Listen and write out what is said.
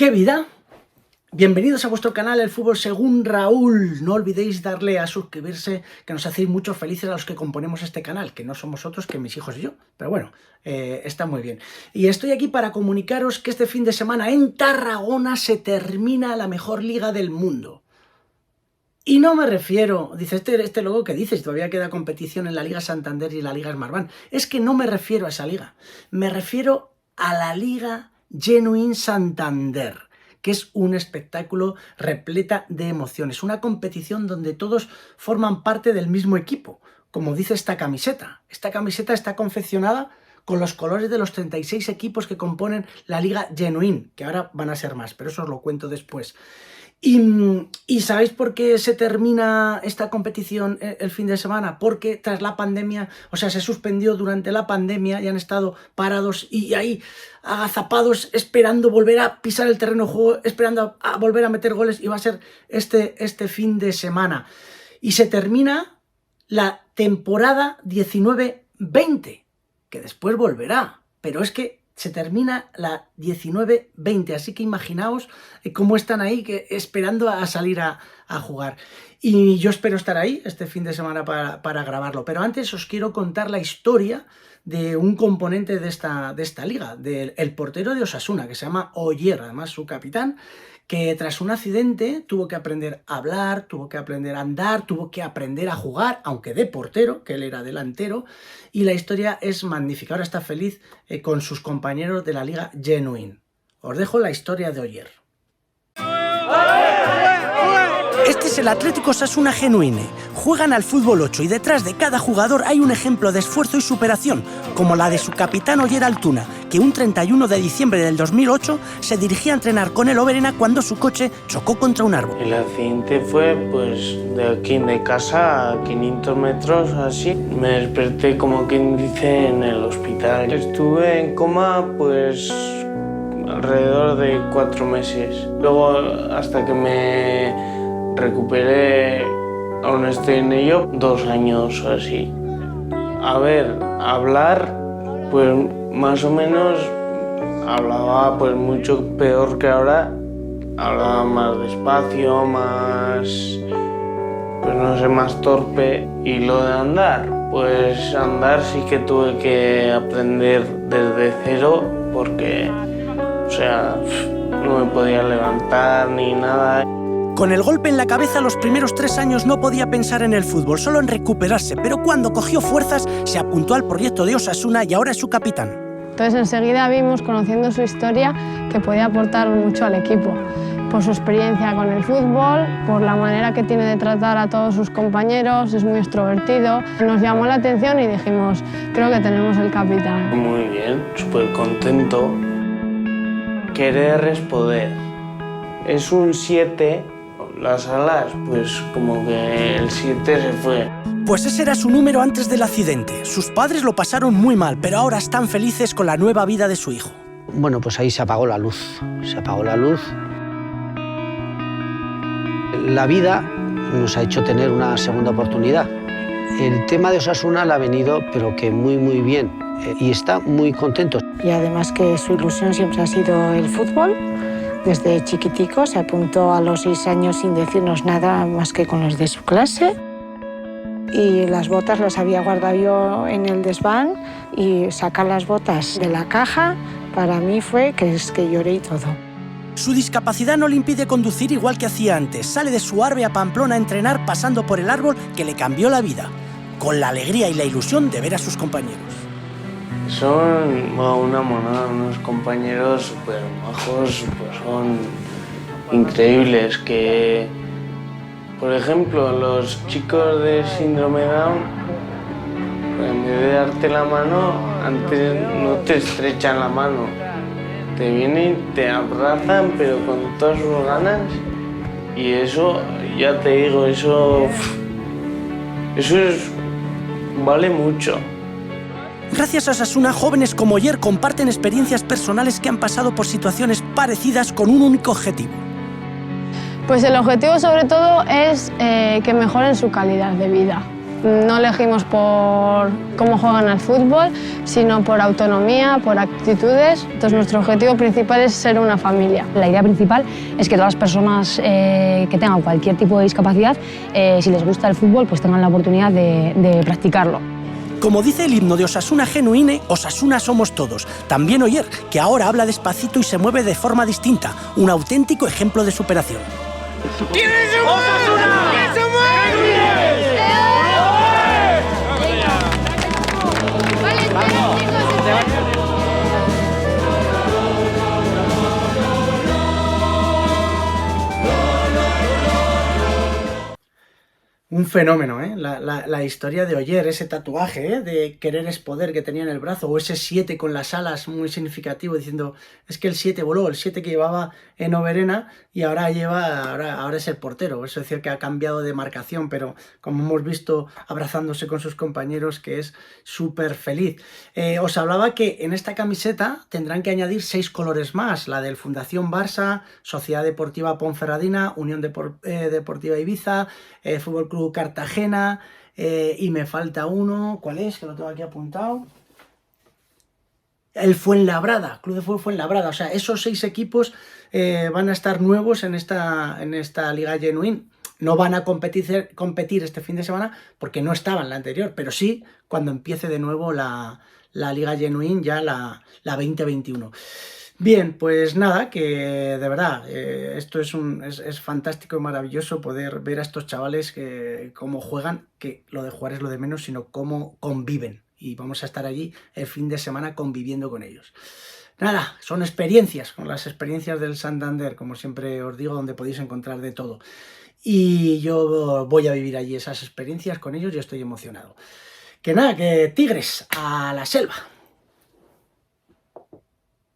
¡Qué vida! Bienvenidos a vuestro canal El Fútbol Según Raúl. No olvidéis darle a suscribirse, que nos hacéis mucho felices a los que componemos este canal, que no somos otros que mis hijos y yo. Pero bueno, está muy bien. Y estoy aquí para comunicaros que este fin de semana en Tarragona se termina la mejor liga del mundo. Y no me refiero, dice este logo que dices, todavía queda competición en la Liga Santander y la Liga Smartbank. Es que no me refiero a esa liga, me refiero a la Liga Genuine Santander, que es un espectáculo repleta de emociones, una competición donde todos forman parte del mismo equipo, como dice esta camiseta. Esta camiseta está confeccionada con los colores de los 36 equipos que componen la Liga Genuine, que ahora van a ser más, pero eso os lo cuento después. ¿Y sabéis por qué se termina esta competición el fin de semana? Porque tras la pandemia, o sea, se suspendió durante la pandemia y han estado parados y ahí agazapados esperando volver a pisar el terreno de juego, esperando a volver a meter goles, y va a ser este fin de semana. Y se termina la temporada 19-20, que después volverá, pero es que se termina la 19-20, así que imaginaos cómo están ahí esperando a salir a jugar. Y yo espero estar ahí este fin de semana para grabarlo. Pero antes os quiero contar la historia de un componente de esta liga, del portero de Osasuna, que se llama Oyer, además su capitán, que tras un accidente tuvo que aprender a hablar, tuvo que aprender a andar, tuvo que aprender a jugar, aunque de portero, que él era delantero, y la historia es magnífica. Ahora está feliz con sus compañeros de la Liga Genuine. Os dejo la historia de Oyer. Este es el Atlético Osasuna Genuine. Juegan al fútbol 8 y detrás de cada jugador hay un ejemplo de esfuerzo y superación, como la de su capitán Oyer Altuna, que un 31 de diciembre del 2008 se dirigía a entrenar con el Oberena cuando su coche chocó contra un árbol. El accidente fue pues de aquí de casa a 500 metros así. Me desperté, como quien dice, en el hospital. Estuve en coma pues alrededor de 4 meses. Luego, hasta que me recuperé, aún estoy en ello, 2 años así. A ver, hablar, pues más o menos hablaba pues mucho peor que ahora. Hablaba más despacio, más, pues no sé, más torpe. Y lo de andar, pues andar sí que tuve que aprender desde cero porque, o sea, no me podía levantar ni nada. Con el golpe en la cabeza los primeros 3 años no podía pensar en el fútbol, solo en recuperarse, pero cuando cogió fuerzas se apuntó al proyecto de Osasuna y ahora es su capitán. Entonces enseguida vimos, conociendo su historia, que podía aportar mucho al equipo, por su experiencia con el fútbol, por la manera que tiene de tratar a todos sus compañeros, es muy extrovertido. Nos llamó la atención y dijimos, creo que tenemos el capitán. Muy bien, súper contento. Querer es poder. Es un 7. Las alas, pues como que el 7 se fue. Pues ese era su número antes del accidente. Sus padres lo pasaron muy mal, pero ahora están felices con la nueva vida de su hijo. Bueno, pues ahí se apagó la luz. Se apagó la luz. La vida nos ha hecho tener una segunda oportunidad. El tema de Osasuna le ha venido, pero que muy, muy bien. Y está muy contento. Y además que su ilusión siempre ha sido el fútbol. Desde chiquitico se apuntó a los 6 años sin decirnos nada más que con los de su clase. Y las botas las había guardado yo en el desván, y sacar las botas de la caja para mí fue que lloré y todo. Su discapacidad no le impide conducir igual que hacía antes. Sale de Suarbe a Pamplona a entrenar pasando por el árbol que le cambió la vida, con la alegría y la ilusión de ver a sus compañeros. Son una monada, unos compañeros súper majos, pues son increíbles. Que, por ejemplo, los chicos de síndrome Down, pues en vez de darte la mano, antes no te estrechan la mano. Te vienen, te abrazan, pero con todas sus ganas. Y eso, ya te digo, eso vale mucho. Gracias a Osasuna, jóvenes como Oyer comparten experiencias personales que han pasado por situaciones parecidas con un único objetivo. Pues el objetivo sobre todo es que mejoren su calidad de vida. No elegimos por cómo juegan al fútbol, sino por autonomía, por actitudes. Entonces nuestro objetivo principal es ser una familia. La idea principal es que todas las personas que tengan cualquier tipo de discapacidad, si les gusta el fútbol, pues tengan la oportunidad de practicarlo. Como dice el himno de Osasuna Genuine, Osasuna somos todos. También Oyer, que ahora habla despacito y se mueve de forma distinta. Un auténtico ejemplo de superación. ¿Quién es Osasuna? ¿Quién somos? Un fenómeno, ¿eh? La historia de Oyer, ese tatuaje, ¿eh? De querer es poder que tenía en el brazo, o ese 7 con las alas muy significativo, diciendo, es que el 7 voló, el 7 que llevaba en Oberena y ahora es el portero. Es decir, que ha cambiado de marcación, pero como hemos visto abrazándose con sus compañeros, que es súper feliz. Os hablaba que en esta camiseta tendrán que añadir 6 colores más, la del Fundación Barça, Sociedad Deportiva Ponferradina, Unión Deportiva Ibiza, Fútbol Club Cartagena, y me falta uno, ¿cuál es? Que lo tengo aquí apuntado. El Fuenlabrada, Club de Fútbol Fuenlabrada. O sea, esos 6 equipos van a estar nuevos en esta Liga Genuine. No van a competir este fin de semana porque no estaban la anterior, pero sí cuando empiece de nuevo la Liga Genuine, ya la 2021. Bien, pues nada, que de verdad, esto es fantástico y maravilloso poder ver a estos chavales cómo juegan, que lo de jugar es lo de menos, sino cómo conviven. Y vamos a estar allí el fin de semana conviviendo con ellos. Nada, son experiencias, con las experiencias del Santander, como siempre os digo, donde podéis encontrar de todo. Y yo voy a vivir allí esas experiencias con ellos y estoy emocionado. Que nada, que tigres, a la selva.